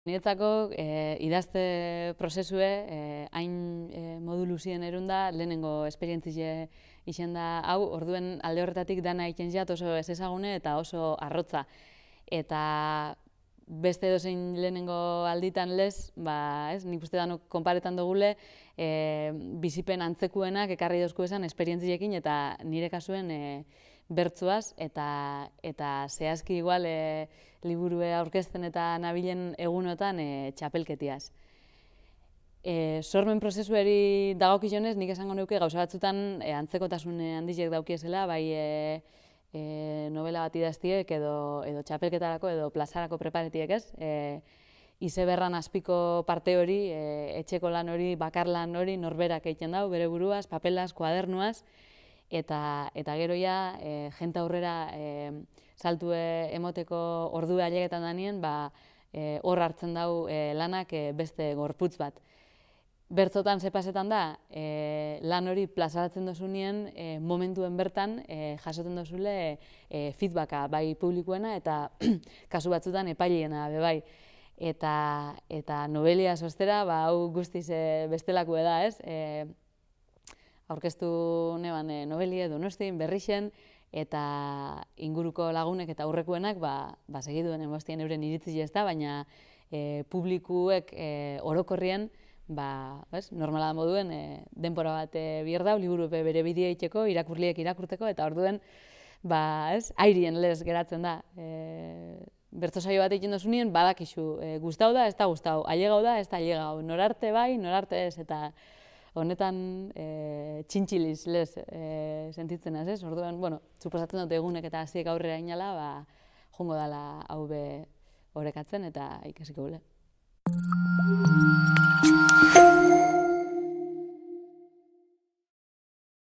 Niretzako idazte prozesue hain modu luzien erunda lehenengo esperientzie izan da hau, orduen alde horretatik dana egiten jat oso ez ezagune eta oso arrotza. Eta beste edozein lehenengo alditan lez, nik uste danok konparetan dugule, bizipen antzekuenak ekarri dozku esan esperientziekin eta nire kasuen bertzuaz eta zehazki igual liburue aurkezten eta nabilen egunotan txapelketiaz. Sormen prozesuari dagokionez nik esango nuke gauza batzutan antzekotasun handiek daukiezela, bai novela bat idaztiek edo txapelketarako edo plazarako preparetiek ez. Izeberran azpiko parte hori, etxeko lan hori, bakarlan hori norberak egiten dau, bere buruaz, papelaz, kuadernuaz, eta gero ja, jente aurrera saltu emoteko ordu ailegetan danien, hor hartzen dau lanak beste gorputz bat. Bertzotan ze pasetan da, lan hori plazaratzen dozunien momentuen bertan jasoten dozule feedbacka bai publikoena eta kasu batzutan epaileena bebai. Eta novelia sostera, hau guztiz bestelakue da, ez? Aurkeztu neban novelie Donostin, Berrixen, eta inguruko lagunek eta aurrekuenak segiduen emostien euren iritzi ez da, baina publikuek orokorrien normala moduen denbora bat bier dau, liburu bere bidea itxeko, irakurliek irakurteko, eta orduen airien lez geratzen da. Bertso saio bat egiten dozunien, badakizu gustau da, ez da gustau, ailegau da, ez da ailegau, norarte bai, norarte ez, eta honetan txintxiliz lez sentitzen ez, orduan, suposatzen dut egunek eta hasiek aurrera inala, jongo dala hau be orekatzen eta ikasiko gule.